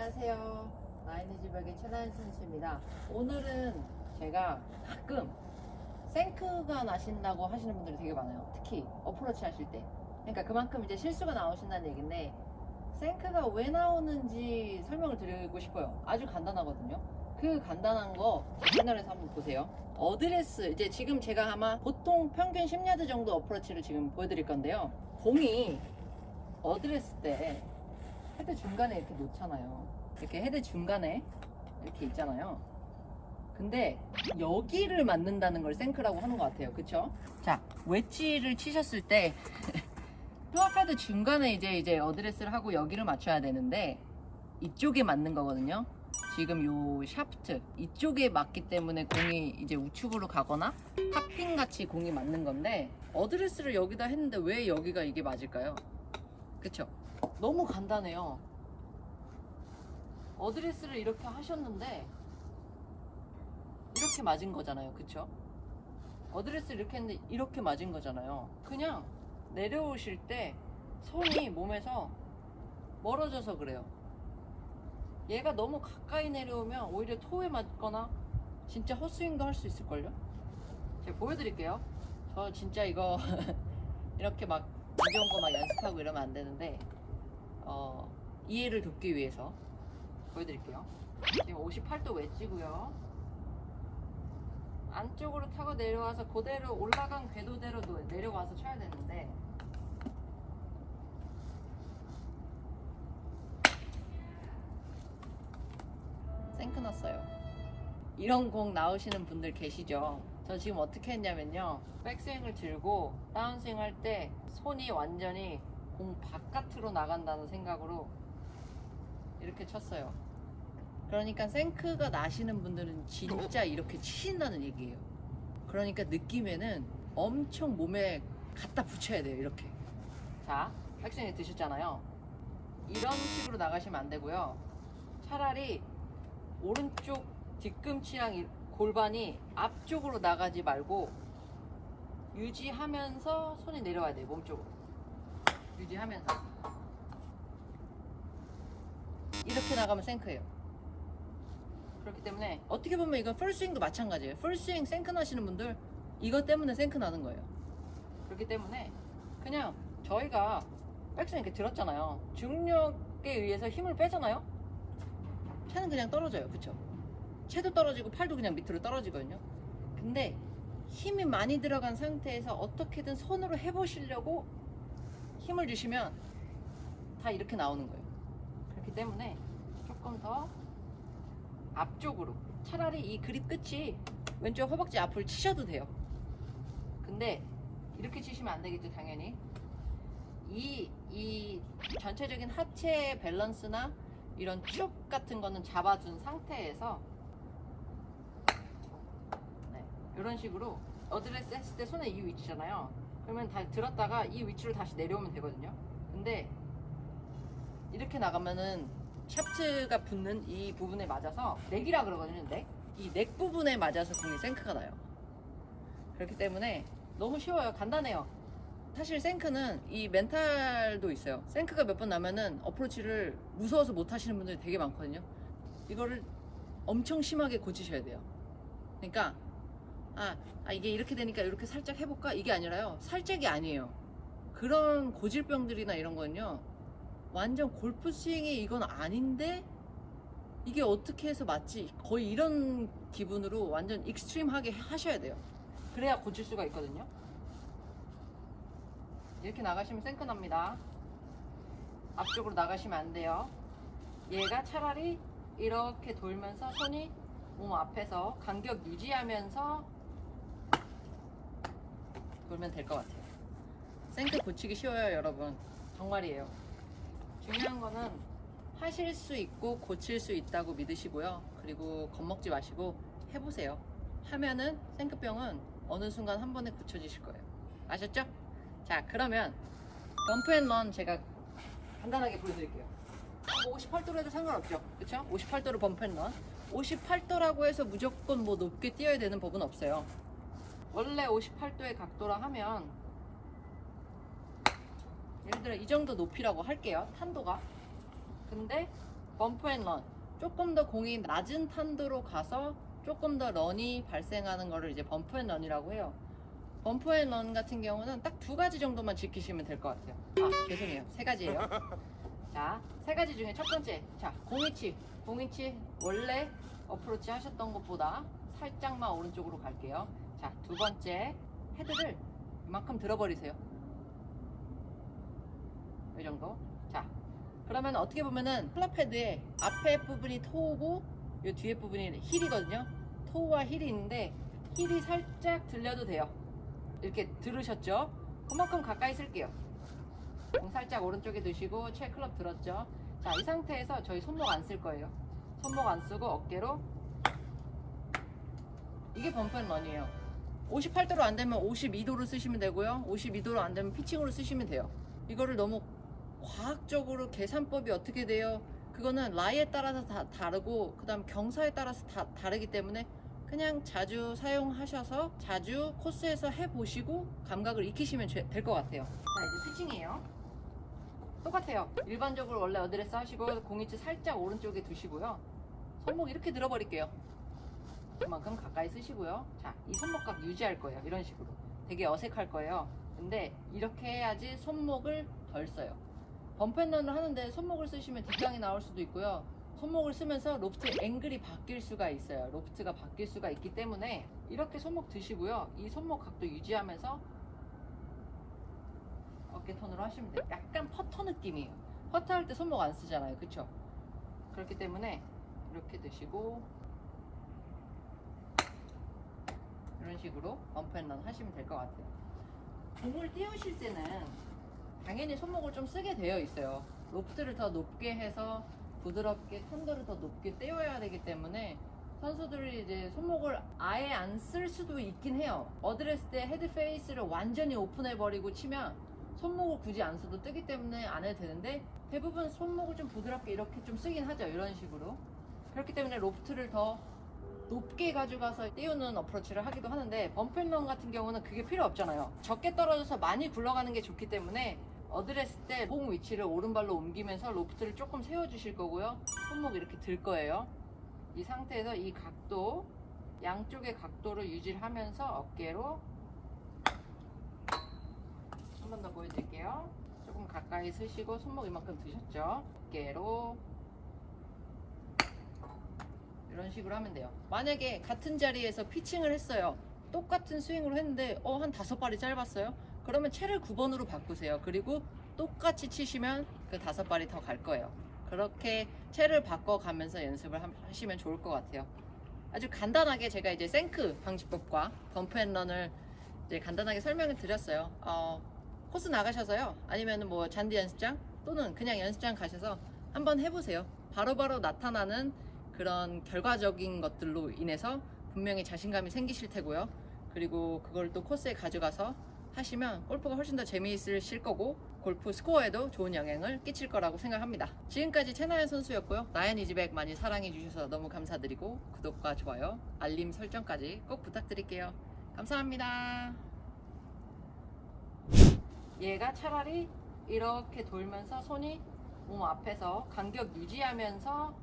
안녕하세요. 마이니지벽의 최다현 선수입니다. 오늘은 제가 가끔 생크가 나신다고 하시는 분들이 되게 많아요. 특히 어프로치 하실 때. 그러니까 그만큼 이제 실수가 나오신다는 얘기인데, 생크가 왜 나오는지 설명을 드리고 싶어요. 아주 간단하거든요. 그 간단한 거 채널에서 한번 보세요. 어드레스, 이제 지금 제가 아마 보통 평균 10야드 정도 어프로치를 지금 보여드릴 건데요. 공이 어드레스 때 헤드 중간에 이렇게 놓잖아요. 이렇게 헤드 중간에 이렇게 있잖아요. 근데 여기를 맞는다는 걸 생크라고 하는 것 같아요. 그쵸? 자, 웨지를 치셨을 때 플랫패드 중간에 이제 어드레스를 하고 여기를 맞춰야 되는데 이쪽에 맞는 거거든요. 지금 요 샤프트 이쪽에 맞기 때문에 공이 이제 우측으로 가거나 탑핑 같이 공이 맞는 건데, 어드레스를 여기다 했는데 왜 여기가 이게 맞을까요? 그쵸? 너무 간단해요. 어드레스를 이렇게 하셨는데 이렇게 맞은 거잖아요. 그쵸? 어드레스를 이렇게 했는데 이렇게 맞은 거잖아요. 그냥 내려오실 때 손이 몸에서 멀어져서 그래요. 얘가 너무 가까이 내려오면 오히려 토에 맞거나 진짜 헛스윙도 할 수 있을걸요? 제가 보여드릴게요. 저 진짜 이거 이렇게 막 무거운 거 막 연습하고 이러면 안 되는데, 이해를 돕기 위해서 보여드릴게요. 지금 58도 웨지고요. 안쪽으로 타고 내려와서 그대로 올라간 궤도대로 내려와서 쳐야 되는데, 생크 났어요. 이런 공 나오시는 분들 계시죠? 저 지금 어떻게 했냐면요, 백스윙을 들고 다운스윙 할 때 손이 완전히 공 바깥으로 나간다는 생각으로 이렇게 쳤어요. 그러니까 생크가 나시는 분들은 진짜 이렇게 치신다는 얘기예요. 그러니까 느낌에는 엄청 몸에 갖다 붙여야 돼요. 이렇게. 자, 백스윙에 드셨잖아요. 이런 식으로 나가시면 안 되고요. 차라리 오른쪽 뒤꿈치랑 골반이 앞쪽으로 나가지 말고 유지하면서 손이 내려와야 돼요. 몸쪽으로 유지하면서 이렇게 나가면 생크예요. 그렇기 때문에 어떻게 보면 이건 풀스윙도 마찬가지예요. 풀스윙 생크 나시는 분들 이것 때문에 생크 나는 거예요. 그렇기 때문에 그냥 저희가 백스윙 이렇게 들었잖아요. 중력에 의해서 힘을 빼잖아요. 채는 그냥 떨어져요. 그쵸? 채도 떨어지고 팔도 그냥 밑으로 떨어지거든요. 근데 힘이 많이 들어간 상태에서 어떻게든 손으로 해보시려고 힘을 주시면 다 이렇게 나오는 거예요. 그렇기 때문에 조금 더 앞쪽으로, 차라리 이 그립 끝이 왼쪽 허벅지 앞을 치셔도 돼요. 근데 이렇게 치시면 안 되겠죠, 당연히. 이 전체적인 하체 밸런스나 이런 쭉 같은 거는 잡아준 상태에서 이런 식으로 어드레스 했을 때 손에 이 위치잖아요. 그러면 다 들었다가 이 위치로 다시 내려오면 되거든요. 근데 이렇게 나가면은 샤프트가 붙는 이 부분에 맞아서 넥이라 그러거든요. 이 넥 부분에 맞아서 공이 생크가 나요. 그렇기 때문에 너무 쉬워요. 간단해요. 사실 생크는 이 멘탈도 있어요. 생크가 몇 번 나면은 어프로치를 무서워서 못 하시는 분들이 되게 많거든요. 이거를 엄청 심하게 고치셔야 돼요. 그러니까 이게 이렇게 되니까 이렇게 살짝 해볼까? 이게 아니라요. 살짝이 아니에요. 그런 고질병들이나 이런 거는요, 완전 골프 스윙이 이건 아닌데 이게 어떻게 해서 맞지? 거의 이런 기분으로 완전 익스트림하게 하셔야 돼요. 그래야 고칠 수가 있거든요. 이렇게 나가시면 생크 납니다. 앞쪽으로 나가시면 안 돼요. 얘가 차라리 이렇게 돌면서 손이 몸 앞에서 간격 유지하면서 돌면 될 것 같아요. 생크 고치기 쉬워요, 여러분. 정말이에요. 중요한 거는 하실 수 있고 고칠 수 있다고 믿으시고요. 그리고 겁먹지 마시고 해보세요. 하면은 생크병은 어느 순간 한 번에 고쳐지실 거예요. 아셨죠? 자, 그러면 범프앤런 제가 간단하게 보여드릴게요. 58도로 해도 상관없죠. 그쵸? 58도로 범프앤런. 58도라고 해서 무조건 뭐 높게 뛰어야 되는 법은 없어요. 원래 58도의 각도라 하면, 예를 들어 이 정도 높이라고 할게요. 탄도가. 근데 범프 앤 런. 조금 더 공이 낮은 탄도로 가서 조금 더 런이 발생하는 거를 이제 범프 앤 런이라고 해요. 범프 앤 런 같은 경우는 딱 2가지 정도만 지키시면 될 것 같아요. 아, 죄송해요. 3가지예요. 자, 3가지 중에 첫 번째. 자, 공이치 원래 어프로치 하셨던 것보다 살짝만 오른쪽으로 갈게요. 자, 2번째. 헤드를 이만큼 들어버리세요. 이 정도. 자, 그러면 어떻게 보면은 클럽 헤드의 앞에 부분이 토우고 이 뒤에 부분이 힐이거든요. 토우와 힐이 있는데 힐이 살짝 들려도 돼요. 이렇게 들으셨죠? 그만큼 가까이 쓸게요. 공 살짝 오른쪽에 드시고 채 클럽 들었죠? 자, 이 상태에서 저희 손목 안 쓸 거예요. 손목 안 쓰고 어깨로. 이게 범프 앤 런이에요. 58도로 안 되면 52도로 쓰시면 되고요. 52도로 안 되면 피칭으로 쓰시면 돼요. 이거를 너무 과학적으로 계산법이 어떻게 돼요? 그거는 라이에 따라서 다 다르고 그다음 경사에 따라서 다 다르기 때문에 그냥 자주 사용하셔서 자주 코스에서 해보시고 감각을 익히시면 될 것 같아요. 자, 이제 피칭이에요. 똑같아요. 일반적으로 원래 어드레스 하시고 공이치 살짝 오른쪽에 두시고요. 손목 이렇게 들어버릴게요. 그만큼 가까이 쓰시고요. 자, 이 손목각 유지할 거예요. 이런 식으로. 되게 어색할 거예요. 근데 이렇게 해야지 손목을 덜 써요. 범프 앤 런을 하는데 손목을 쓰시면 뒷땅이 나올 수도 있고요. 손목을 쓰면서 로프트 앵글이 바뀔 수가 있어요. 로프트가 바뀔 수가 있기 때문에 이렇게 손목 드시고요. 이 손목 각도 유지하면서 어깨 턴으로 하시면 돼요. 약간 퍼터 느낌이에요. 퍼터 할 때 손목 안 쓰잖아요. 그쵸? 그렇기 때문에 이렇게 드시고 이런 식으로 범프 앤 런 하시면 될 것 같아요. 공을 띄우실 때는 당연히 손목을 좀 쓰게 되어 있어요. 로프트를 더 높게 해서 부드럽게 탄도를 더 높게 떼어야 되기 때문에 선수들이 이제 손목을 아예 안 쓸 수도 있긴 해요. 어드레스 때 헤드 페이스를 완전히 오픈해 버리고 치면 손목을 굳이 안 써도 뜨기 때문에 안 해도 되는데 대부분 손목을 좀 부드럽게 이렇게 좀 쓰긴 하죠. 이런 식으로. 그렇기 때문에 로프트를 더 높게 가져가서 띄우는 어프로치를 하기도 하는데 범프 앤 런 같은 경우는 그게 필요 없잖아요. 적게 떨어져서 많이 굴러가는 게 좋기 때문에 어드레스 때 공 위치를 오른발로 옮기면서 로프트를 조금 세워주실 거고요. 손목 이렇게 들 거예요. 이 상태에서 이 각도, 양쪽의 각도를 유지를 하면서 어깨로 한 번 더 보여드릴게요. 조금 가까이 쓰시고 손목 이만큼 드셨죠? 어깨로 이런 식으로 하면 돼요. 만약에 같은 자리에서 피칭을 했어요. 똑같은 스윙으로 했는데 한 5발이 짧았어요. 그러면 채를 9번으로 바꾸세요. 그리고 똑같이 치시면 그 5발이 더 갈 거예요. 그렇게 채를 바꿔가면서 연습을 하시면 좋을 것 같아요. 아주 간단하게 제가 이제 생크 방지법과 범프 앤 런을 이제 간단하게 설명을 드렸어요. 코스 나가셔서요. 아니면 뭐 잔디 연습장 또는 그냥 연습장 가셔서 한번 해보세요. 바로바로 나타나는 그런 결과적인 것들로 인해서 분명히 자신감이 생기실 테고요. 그리고 그걸 또 코스에 가져가서 하시면 골프가 훨씬 더 재미있으실 거고 골프 스코어에도 좋은 영향을 끼칠 거라고 생각합니다. 지금까지 최나연 선수였고요. 나연 이지백 많이 사랑해 주셔서 너무 감사드리고 구독과 좋아요, 알림 설정까지 꼭 부탁드릴게요. 감사합니다. 얘가 차라리 이렇게 돌면서 손이 몸 앞에서 간격 유지하면서